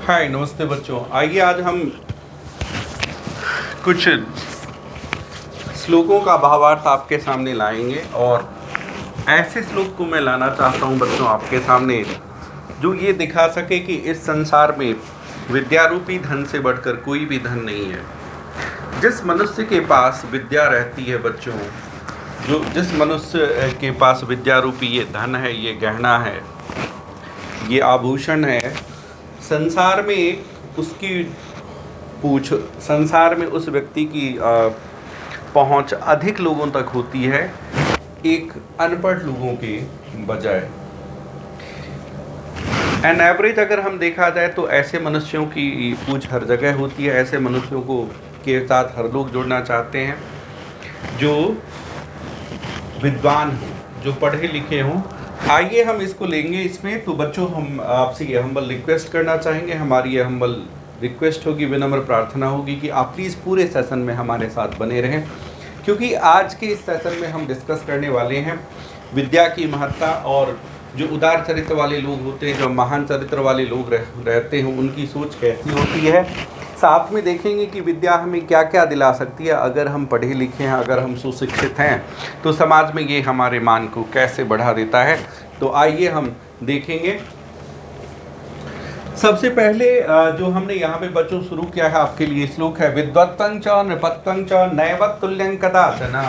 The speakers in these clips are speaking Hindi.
हाय नमस्ते बच्चों। आइए आज हम कुछ श्लोकों का भावार्थ आपके सामने लाएंगे और ऐसे श्लोक को मैं लाना चाहता हूं बच्चों आपके सामने जो ये दिखा सके कि इस संसार में विद्यारूपी धन से बढ़कर कोई भी धन नहीं है। जिस मनुष्य के पास विद्या रहती है बच्चों, जिस मनुष्य के पास विद्यारूपी ये धन है, ये गहना है, ये आभूषण है, संसार में उसकी संसार में उस व्यक्ति की पहुंच अधिक लोगों तक होती है एक अनपढ़ लोगों के बजाय। एन एवरेज अगर हम देखा जाए तो ऐसे मनुष्यों की पूछ हर जगह होती है। ऐसे मनुष्यों को के साथ हर लोग जुड़ना चाहते हैं जो विद्वान हो, जो पढ़े लिखे हों। आइए हम इसको लेंगे इसमें। तो बच्चों हम आपसे ये हम्बल रिक्वेस्ट करना चाहेंगे, हमारी ये हम्बल रिक्वेस्ट होगी, विनम्र प्रार्थना होगी कि आप प्लीज़ पूरे सेशन में हमारे साथ बने रहें, क्योंकि आज के इस सेशन में हम डिस्कस करने वाले हैं विद्या की महत्ता और जो उदार चरित्र वाले लोग होते हैं, जो महान चरित्र वाले लोग रहते हैं, उनकी सोच कैसी होती है। साथ में देखेंगे कि विद्या हमें क्या क्या दिला सकती है। अगर हम पढ़े लिखे हैं, अगर हम सुशिक्षित हैं, तो समाज में ये हमारे मान को कैसे बढ़ा देता है। तो आइए हम देखेंगे। सबसे पहले जो हमने यहाँ पे बच्चों शुरू किया है आपके लिए श्लोक है, विद्वत्तं च नृपत्वं च नैव तुल्यं कदाचन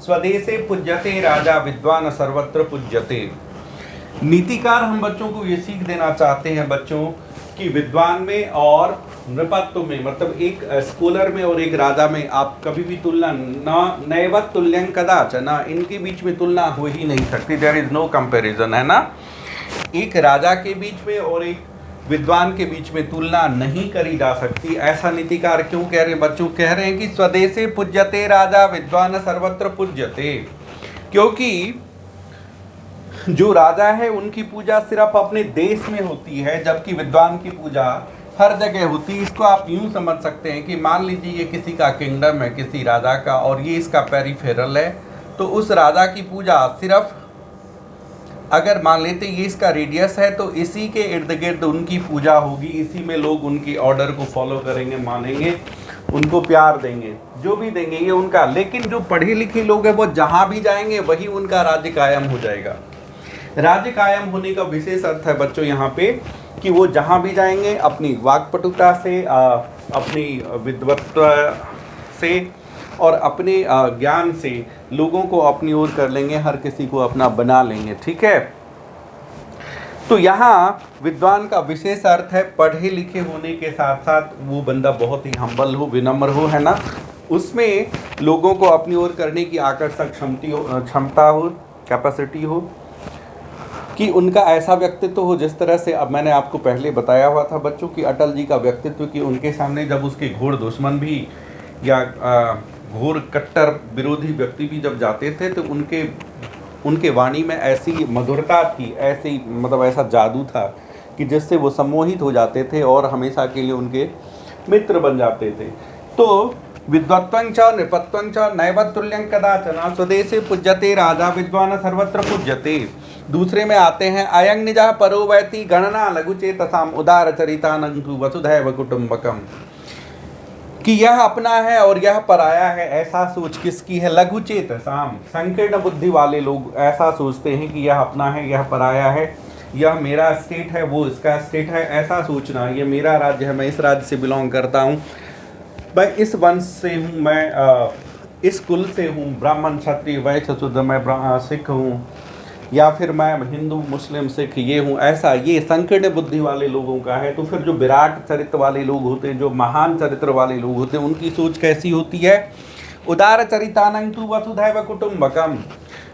स्वदेशे पूज्यते राजा विद्वान सर्वत्र पूज्यते। नीतिकार हम बच्चों को ये सीख देना चाहते हैं बच्चों कि विद्वान में और नृपत्व में, मतलब एक स्कॉलर में और एक राजा में आप कभी भी तुलना नैव तुल्यं कदाचन, इनके बीच में तुलना हो ही नहीं सकती। देयर इज नो कंपैरिजन, है ना। एक राजा के बीच में और एक विद्वान के बीच में तुलना नहीं करी जा सकती। ऐसा नीतिकार क्यों कह रहे हैं बच्चों? कह रहे हैं कि स्वदेशे पूज्यते राजा विद्वान सर्वत्र पूज्यते, क्योंकि जो राजा है उनकी पूजा सिर्फ अपने देश में होती है, जबकि विद्वान की पूजा हर जगह होती है। इसको आप यूं समझ सकते हैं कि मान लीजिए ये किसी का किंगडम है, किसी राजा का, और ये इसका पेरिफेरल है, तो उस राजा की पूजा सिर्फ, अगर मान लेते ये इसका रेडियस है, तो इसी के इर्द गिर्द उनकी पूजा होगी, इसी में लोग उनकी ऑर्डर को फॉलो करेंगे, मानेंगे, उनको प्यार देंगे, जो भी देंगे ये उनका। लेकिन जो पढ़े लिखे लोग हैं वो जहाँ भी जाएंगे वही उनका राज्य कायम हो जाएगा। राज्य कायम होने का विशेष अर्थ है बच्चों यहाँ पे कि वो जहाँ भी जाएंगे अपनी वाक्पटुता से, अपनी विद्वत्ता से और अपने ज्ञान से लोगों को अपनी ओर कर लेंगे, हर किसी को अपना बना लेंगे। ठीक है, तो यहाँ विद्वान का विशेष अर्थ है पढ़े लिखे होने के साथ साथ वो बंदा बहुत ही हम्बल हो, विनम्र हो, है ना। उसमें लोगों को अपनी ओर करने की आकर्षक क्षमता हो, कैपेसिटी हो, कि उनका ऐसा व्यक्तित्व हो जिस तरह से, अब मैंने आपको पहले बताया हुआ था बच्चों कि अटल जी का व्यक्तित्व, कि उनके सामने जब उसके घोर दुश्मन भी या घोर कट्टर विरोधी व्यक्ति भी जब जाते थे तो उनके वाणी में ऐसी मधुरता थी, ऐसी मतलब ऐसा जादू था कि जिससे वो सम्मोहित हो जाते थे और हमेशा के लिए उनके मित्र बन जाते थे। तो विद्वत्वं च नृपत्वं च नैव तुल्यं कदाचन स्वदेशे पूज्यते राजा विद्वान सर्वत्र पूज्यते। दूसरे में आते हैं, अयं निजः परो वैति गणना लघुचेतसाम उदार चरितानं तु वसुधैव कुटुम्बकम्, कि यह अपना है और यह पराया है, ऐसा सोच किसकी है? लघुचेतसाम, संकीर्ण बुद्धि वाले लोग ऐसा सोचते हैं कि यह अपना है, यह पराया है, यह मेरा स्टेट है, वो इसका स्टेट है, ऐसा सोचना। ये मेरा राज्य है, मैं इस राज्य से बिलोंग करता हूँ, मैं इस वंश से हूँ, मैं इस कुल से हूँ, ब्राह्मण क्षत्रिय वैश्य शूद्र, मैं सिख हूँ, या फिर मैं हिंदू मुस्लिम सिख ये हूँ, ऐसा ये संकीर्ण बुद्धि वाले लोगों का है। तो फिर जो विराट चरित्र वाले लोग होते हैं, जो महान चरित्र वाले लोग होते हैं, उनकी सोच कैसी होती है? उदार चरितानं तु वसुधैव कुटुम्बकम्।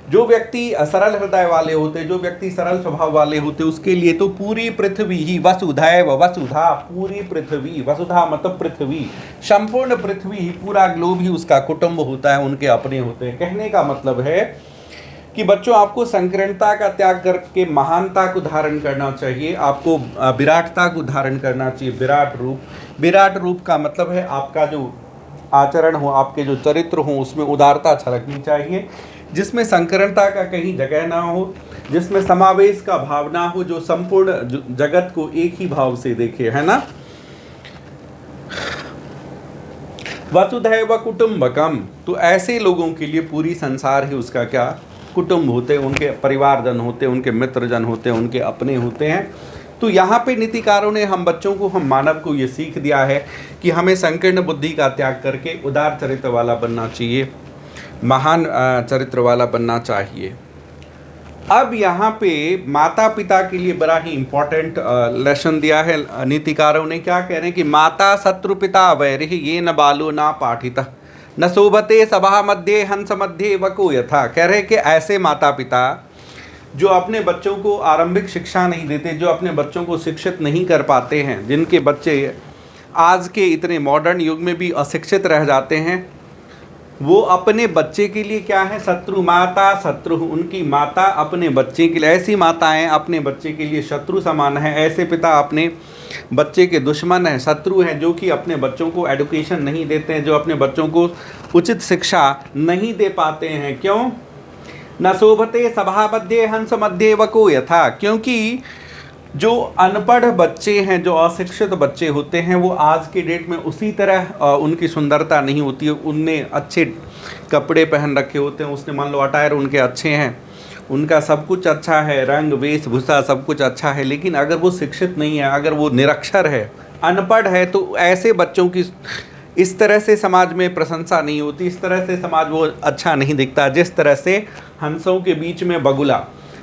जो व्यक्ति सरल हृदय वाले होते, जो व्यक्ति सरल स्वभाव वाले होते, उसके लिए तो पूरी पृथ्वी ही, वसुधैव, वसुधा, पूरी पृथ्वी, वसुधा मतलब पृथ्वी, संपूर्ण पृथ्वी ही, पूरा ग्लोब ही उसका कुटुंब होता है, उनके अपने होते हैं। कहने का मतलब है कि बच्चों आपको संकीर्णता का त्याग करके महानता को धारण करना चाहिए, आपको विराटता को धारण करना चाहिए। विराट रूप का मतलब है आपका जो आचरण हो, आपके जो चरित्र हो, उसमें उदारता छलकनी चाहिए, जिसमें संकीर्णता का कहीं जगह ना हो, जिसमें समावेश का भावना हो, जो संपूर्ण जगत को एक ही भाव से देखे, है ना। वसुधैव कुटुंबकम, तो ऐसे लोगों के लिए पूरी संसार ही उसका क्या कुटुंब होते हैं, उनके परिवारजन होते हैं, उनके मित्रजन होते हैं, उनके अपने होते हैं। तो यहाँ पे नीतिकारों ने हम बच्चों को, हम मानव को ये सीख दिया है कि हमें संकीर्ण बुद्धि का त्याग करके उदार चरित्र वाला बनना चाहिए, महान चरित्र वाला बनना चाहिए। अब यहाँ पे माता पिता के लिए बड़ा ही इम्पोर्टेंट लेसन दिया है नीतिकारों ने। क्या कह रहे हैं कि माता शत्रु पिता वैरिः ये न बालो ना पाठितः न शोभते सभा मध्य हंस मध्य वको यथा। कह रहे हैं कि ऐसे माता पिता जो अपने बच्चों को आरंभिक शिक्षा नहीं देते, जो अपने बच्चों को शिक्षित नहीं कर पाते हैं, जिनके बच्चे आज के इतने मॉडर्न युग में भी अशिक्षित रह जाते हैं, वो अपने बच्चे के लिए क्या है, शत्रु। माता शत्रु, उनकी माता अपने बच्चे के लिए, ऐसी माताएं अपने बच्चे के लिए शत्रु समान है, ऐसे पिता अपने बच्चे के दुश्मन हैं, शत्रु हैं, जो कि अपने बच्चों को एडुकेशन नहीं देते हैं, जो अपने बच्चों को उचित शिक्षा नहीं दे पाते हैं। क्यों? न शोभते सभा मध्य हंस मध्य वको यथा, क्योंकि जो अनपढ़ बच्चे हैं, जो अशिक्षित बच्चे होते हैं, वो आज के डेट में उसी तरह उनकी सुंदरता नहीं होती है। उनने अच्छे कपड़े पहन रखे होते हैं, उसने मान लो अटायर उनके अच्छे हैं, उनका सब कुछ अच्छा है, रंग वेशभूषा सब कुछ अच्छा है, लेकिन अगर वो शिक्षित नहीं है, अगर वो निरक्षर है, अनपढ़ है, तो ऐसे बच्चों की इस तरह से समाज में प्रशंसा नहीं होती, इस तरह से समाज वो अच्छा नहीं दिखता। जिस तरह से हंसों के बीच में बगुला,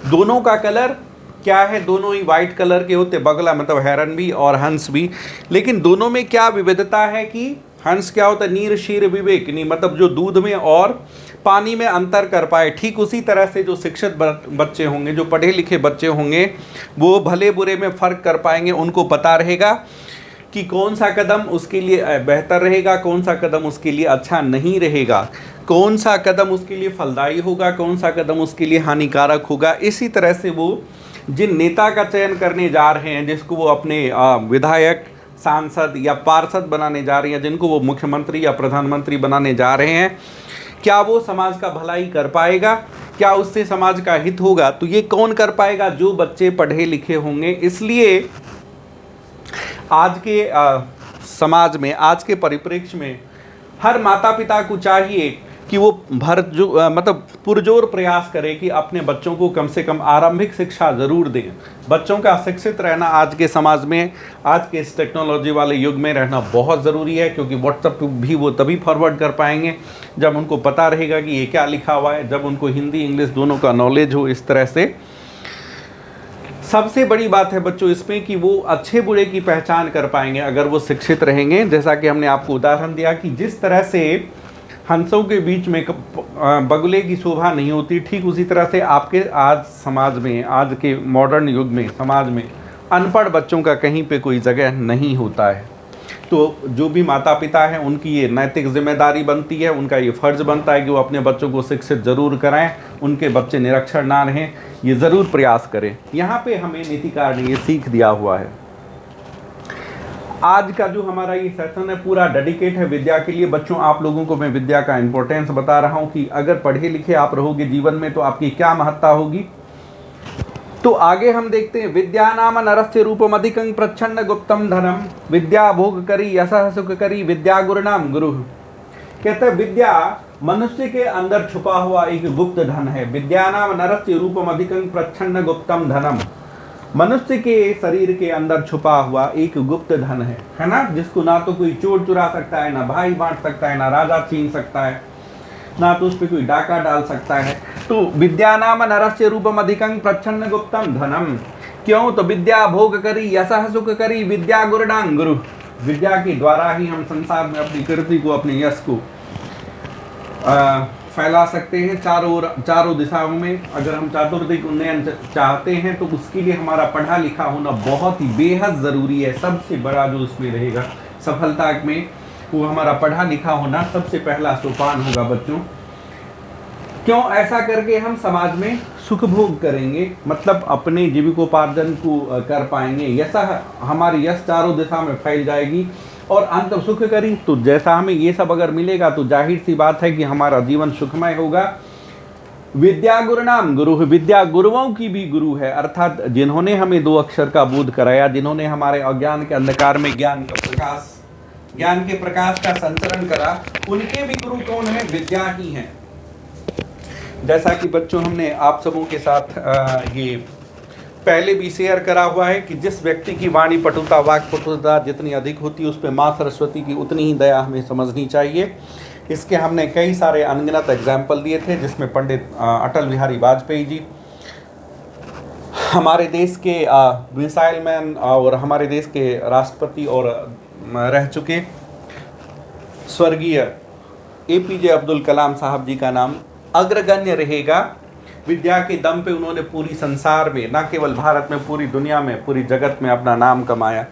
दोनों का कलर क्या है, दोनों ही वाइट कलर के होते, बगला मतलब हेरन भी और हंस भी, लेकिन दोनों में क्या विविधता है कि हंस क्या होता है, नीर शीर विवेकनी, मतलब जो दूध में और पानी में अंतर कर पाए। ठीक उसी तरह से जो शिक्षित बच्चे होंगे, जो पढ़े लिखे बच्चे होंगे, वो भले बुरे में फ़र्क कर पाएंगे, उनको पता रहेगा कि कौन सा कदम उसके लिए बेहतर रहेगा, कौन सा कदम उसके लिए अच्छा नहीं रहेगा, कौन सा कदम उसके लिए फलदायी होगा, कौन सा कदम उसके लिए हानिकारक होगा। इसी तरह से वो जिन नेता का चयन करने जा रहे हैं, जिसको वो अपने विधायक, सांसद या पार्षद बनाने जा रहे हैं, जिनको वो मुख्यमंत्री या प्रधानमंत्री बनाने जा रहे हैं, क्या वो समाज का भलाई कर पाएगा, क्या उससे समाज का हित होगा? तो ये कौन कर पाएगा? जो बच्चे पढ़े लिखे होंगे। इसलिए आज के समाज में, आज के परिप्रेक्ष्य में हर माता पिता को चाहिए कि वो मतलब पुरजोर प्रयास करे कि अपने बच्चों को कम से कम आरंभिक शिक्षा ज़रूर दें। बच्चों का शिक्षित रहना आज के समाज में, आज के इस टेक्नोलॉजी वाले युग में रहना बहुत ज़रूरी है, क्योंकि व्हाट्सएप भी वो तभी फॉरवर्ड कर पाएंगे जब उनको पता रहेगा कि ये क्या लिखा हुआ है, जब उनको हिंदी इंग्लिश दोनों का नॉलेज हो। इस तरह से सबसे बड़ी बात है बच्चों इसमें कि वो अच्छे बुरे की पहचान कर पाएंगे अगर वो शिक्षित रहेंगे। जैसा कि हमने आपको उदाहरण दिया कि जिस तरह से हंसों के बीच में बगुले की शोभा नहीं होती, ठीक उसी तरह से आपके आज समाज में, आज के मॉडर्न युग में समाज में अनपढ़ बच्चों का कहीं पे कोई जगह नहीं होता है। तो जो भी माता पिता हैं उनकी ये नैतिक जिम्मेदारी बनती है, उनका ये फ़र्ज़ बनता है कि वो अपने बच्चों को शिक्षित ज़रूर कराएं, उनके बच्चे निरक्षर ना रहें, ये ज़रूर प्रयास करें। यहाँ पे हमें नीतिकार ने ये सीख दिया हुआ है। आज का जो हमारा ये सेशन है पूरा डेडिकेट है विद्या के लिए। बच्चों, आप लोगों को मैं विद्या का इम्पोर्टेंस बता रहा हूँ कि अगर पढ़े लिखे आप रहोगे जीवन में तो आपकी क्या महत्ता होगी। तो आगे हम देखते हैं, विद्या नाम नरस्य रूपम अधिकं प्रच्छन्न गुप्तम धनम विद्या भोग करी यशः सुख करी विद्या गुरु नाम गुरु। कहते हैं विद्या मनुष्य के अंदर छुपा हुआ एक गुप्त धन है। विद्या नाम नरस्य रूपम अधिकं प्रच्छन्न गुप्तम धनम, मनुष्य के शरीर के अंदर छुपा हुआ एक गुप्त धन है ना, जिसको ना तो कोई चोर चुरा सकता है, ना भाई बांट सकता है, ना राजा छीन सकता है, ना तो उस पर कोई डाका डाल सकता है। तो विद्या नाम नरस्य रूपम अधिकं प्रच्छन्न गुप्तम धनम। क्यों? तो विद्या भोग करी यशः सुख करी विद्या गुरुणां गुरु। विद्या के द्वारा ही हम संसार में अपनी कीर्ति को, अपने यश को फैला सकते हैं चारों दिशाओं में। अगर हम चातुर्दिक उन्नयन चाहते हैं तो उसके लिए हमारा पढ़ा लिखा होना बहुत ही बेहद ज़रूरी है। सबसे बड़ा जो उसमें रहेगा सफलता में, वो हमारा पढ़ा लिखा होना सबसे पहला सोपान होगा बच्चों। क्यों? ऐसा करके हम समाज में सुख भोग करेंगे, मतलब अपने जीविकोपार्जन को कर पाएंगे। यशः, हमारी यश चारों दिशा में फैल जाएगी। और अंत सुख करी, तो जैसा हमें ये सब अगर मिलेगा तो जाहिर सी बात है कि हमारा जीवन सुखमय होगा। विद्या गुरुनाम गुरु, विद्या गुरुओं की भी गुरु है, अर्थात जिन्होंने हमें दो अक्षर का बोध कराया, जिन्होंने हमारे अज्ञान के अंधकार में ज्ञान का प्रकाश ज्ञान के प्रकाश का संचरण करा, उनके भी गुरु कौन है? विद्या ही है। जैसा कि बच्चों हमने आप सबों के साथ ये पहले भी शेयर करा हुआ है कि जिस व्यक्ति की वाणी पटुता, वाक पटुता जितनी अधिक होती है, उस पर माँ सरस्वती की उतनी ही दया हमें समझनी चाहिए। इसके हमने कई सारे अनगिनत एग्जाम्पल दिए थे, जिसमें पंडित अटल बिहारी वाजपेयी जी हमारे देश के मिसाइल मैन और हमारे देश के राष्ट्रपति और रह चुके स्वर्गीय APJ अब्दुल कलाम साहब जी का नाम अग्रगण्य रहेगा। विद्या के दम पे उन्होंने पूरी संसार में, न केवल भारत में, पूरी दुनिया में, पूरी जगत में अपना नाम कमाया।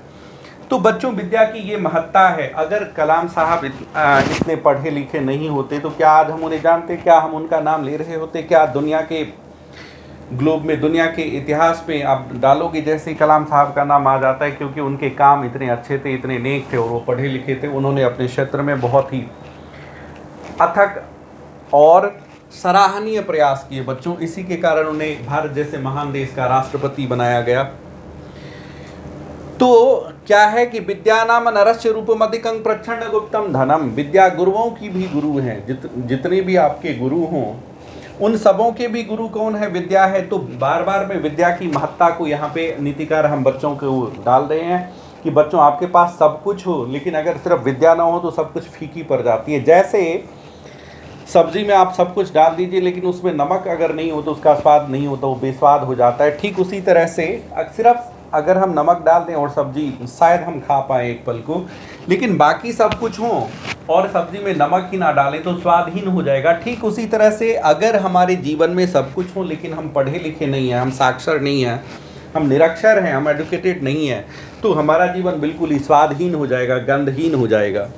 तो बच्चों, विद्या की ये महत्ता है। अगर कलाम साहब इतने पढ़े लिखे नहीं होते तो क्या आज हम उन्हें जानते? क्या हम उनका नाम ले रहे होते? क्या दुनिया के ग्लोब में, दुनिया के इतिहास में आप डालोगे जैसे कलाम साहब का नाम आ जाता है, क्योंकि उनके काम इतने अच्छे थे, इतने नेक थे और वो पढ़े लिखे थे। उन्होंने अपने क्षेत्र में बहुत ही अथक और सराहनीय प्रयास किए बच्चों। इसी के कारण उन्हें भारत जैसे महान देश का राष्ट्रपति बनाया गया। तो क्या है कि विद्या नाम नरस्य रूपमधिकं प्रच्छन्न गुप्तम धनम। विद्या गुरुओं की भी गुरु हैं। जितने भी आपके गुरु हों, उन सबों के भी गुरु कौन है? विद्या है। तो बार बार में विद्या की महत्ता को यहाँ पे नीतिकार हम बच्चों को डाल रहे हैं कि बच्चों, आपके पास सब कुछ हो, लेकिन अगर सिर्फ विद्या ना हो तो सब कुछ फीकी पड़ जाती है। जैसे सब्जी में आप सब कुछ डाल दीजिए, लेकिन उसमें नमक अगर नहीं हो तो उसका स्वाद नहीं होता, वो बेस्वाद हो जाता है। ठीक उसी तरह से सिर्फ अगर हम नमक डाल दें और सब्जी शायद हम खा पाएँ एक पल को, लेकिन बाकी सब कुछ हो और सब्जी में नमक ही ना डालें तो स्वादहीन हो जाएगा। ठीक उसी तरह से अगर हमारे जीवन में सब कुछ हो, लेकिन हम पढ़े लिखे नहीं हैं, हम साक्षर नहीं हैं, हम निरक्षर हैं, हम एडुकेटेड नहीं हैं, तो हमारा जीवन बिल्कुल ही स्वादहीन हो जाएगा, गंधहीन हो जाएगा।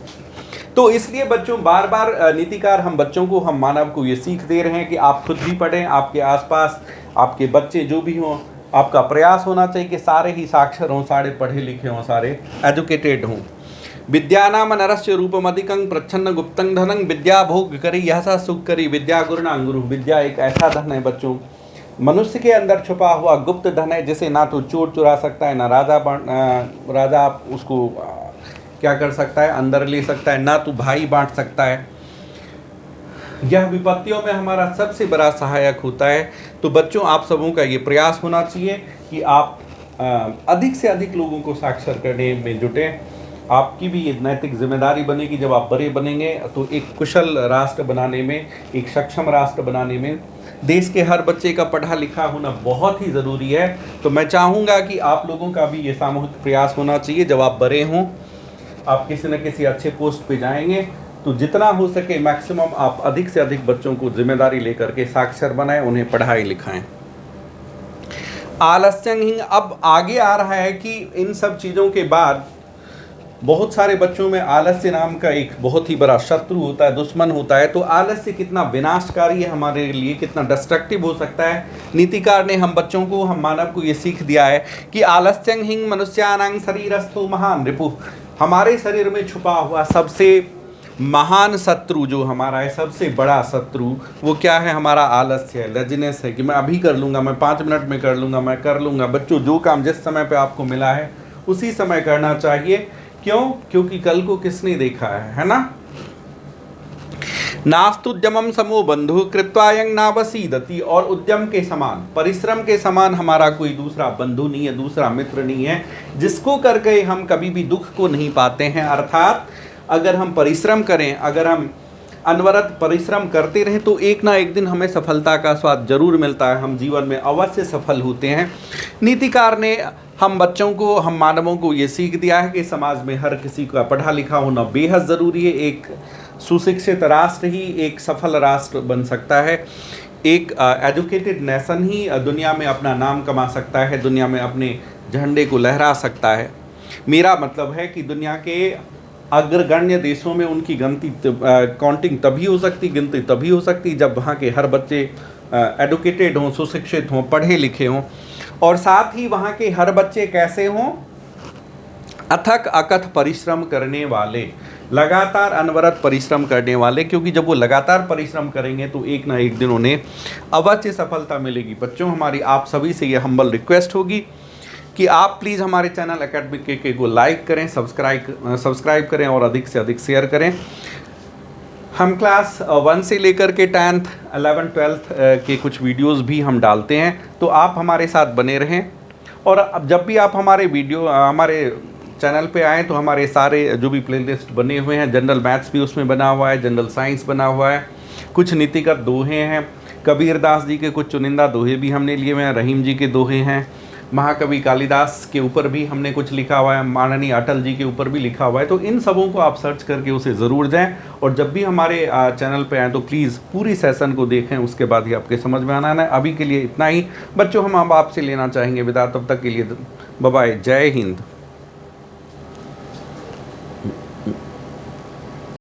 तो इसलिए बच्चों, बार बार नीतिकार हम बच्चों को, हम मानव को ये सीख दे रहे हैं कि आप खुद भी पढ़ें, आपके आसपास आपके बच्चे जो भी हों, आपका प्रयास होना चाहिए कि सारे ही साक्षर हों, सारे पढ़े लिखे हों, सारे एजुकेटेड हों। विद्यानाम नरस्य रूपमधिकं प्रच्छन्न गुप्तं धनं। विद्या भोग करी यह सा सुख करी, विद्या गुरुना गुरु। विद्या एक ऐसा धन है बच्चों, मनुष्य के अंदर छुपा हुआ गुप्त धन है, जिसे ना तो चोर चुरा सकता है, ना राजा उसको क्या कर सकता है, अंदर ले सकता है, ना तो भाई बांट सकता है। यह विपत्तियों में हमारा सबसे बड़ा सहायक होता है। तो बच्चों, आप सबों का ये प्रयास होना चाहिए कि आप अधिक से अधिक लोगों को साक्षर करने में जुटें। आपकी भी ये नैतिक जिम्मेदारी बनेगी। जब आप बड़े बनेंगे तो एक कुशल राष्ट्र बनाने में, एक सक्षम राष्ट्र बनाने में देश के हर बच्चे का पढ़ा लिखा होना बहुत ही ज़रूरी है। तो मैं चाहूँगा कि आप लोगों का भी ये सामूहिक प्रयास होना चाहिए। जब आप बड़े हों, आप किसी न किसी अच्छे पोस्ट पे जाएंगे, तो जितना हो सके मैक्सिमम आप अधिक से अधिक बच्चों को जिम्मेदारी लेकर के साक्षर बनाएं, उन्हें पढ़ाई लिखाएं। आलस्यं ही अब आगे आ रहा है कि इन सब चीज़ों के बाद बहुत सारे बच्चों में आलस्य नाम का एक बहुत ही बड़ा शत्रु होता है, दुश्मन होता है। तो आलस्य कितना विनाशकारी है हमारे लिए, कितना डिस्ट्रक्टिव हो सकता है। नीतिकार ने हम बच्चों को, हम मानव को ये सीख दिया है कि आलस्यं हिं मनुष्यानां शरीरस्थो महान रिपु। हमारे शरीर में छुपा हुआ सबसे महान शत्रु जो हमारा है, सबसे बड़ा शत्रु, वो क्या है? हमारा आलस्य है, लेजीनेस है कि मैं अभी कर लूँगा, मैं 5 मिनट में कर लूँगा, मैं कर लूँगा। बच्चों, जो काम जिस समय पे आपको मिला है उसी समय करना चाहिए। क्यों? क्योंकि कल को किसने देखा है ना? नास्तुद्यमं समो बंधु कृत्वायं नावसीदति। और उद्यम के समान, परिश्रम के समान हमारा कोई दूसरा बंधु नहीं है, दूसरा मित्र नहीं है, जिसको करके हम कभी भी दुख को नहीं पाते हैं। अर्थात अगर हम परिश्रम करें, अगर हम अनवरत परिश्रम करते रहें, तो एक ना एक दिन हमें सफलता का स्वाद जरूर मिलता है। हम जीवन में अवश्य सफल होते हैं। नीतिकार ने हम बच्चों को, हम मानवों को ये सीख दिया है कि समाज में हर किसी का पढ़ा लिखा होना बेहद ज़रूरी है। एक सुशिक्षित राष्ट्र ही एक सफल राष्ट्र बन सकता है। एक एजुकेटेड नेशन ही दुनिया में अपना नाम कमा सकता है, दुनिया में अपने झंडे को लहरा सकता है। मेरा मतलब है कि दुनिया के अग्रगण्य देशों में उनकी काउंटिंग तभी हो सकती, गिनती तभी हो सकती जब वहाँ के हर बच्चे एडुकेटेड हों, सुशिक्षित हों, पढ़े लिखे हों। और साथ ही वहाँ के हर बच्चे कैसे हों? अथक अकथ परिश्रम करने वाले, लगातार अनवरत परिश्रम करने वाले। क्योंकि जब वो लगातार परिश्रम करेंगे तो एक ना एक दिन उन्हें अवश्य सफलता मिलेगी। बच्चों, हमारी आप सभी से ये हम्बल रिक्वेस्ट होगी कि आप प्लीज़ हमारे चैनल एकेडमिक के को लाइक करें, सब्सक्राइब करें और अधिक से अधिक शेयर करें। हम क्लास 1 से लेकर के 10th 11th 12th के कुछ वीडियोस भी हम डालते हैं, तो आप हमारे साथ बने रहें। और अब जब भी आप हमारे चैनल पे आएँ तो हमारे सारे जो भी प्लेलिस्ट बने हुए हैं, जनरल मैथ्स भी उसमें बना हुआ है, जनरल साइंस बना हुआ है, कुछ नीतिगत दोहे हैं, कबीरदास जी के कुछ चुनिंदा दोहे भी हमने लिए हुए हैं, रहीम जी के दोहे हैं, महाकवि कालिदास के ऊपर भी हमने कुछ लिखा हुआ है, माननीय अटल जी के ऊपर भी लिखा हुआ है। तो इन सबों को आप सर्च करके उसे ज़रूर जाएं और जब भी हमारे चैनल पे आएँ तो प्लीज़ पूरी सेशन को देखें, उसके बाद ही आपके समझ में आना है। अभी के लिए इतना ही बच्चों, हम अब आपसे लेना चाहेंगे विदा। तब तक के लिए बाय बाय, जय हिंद।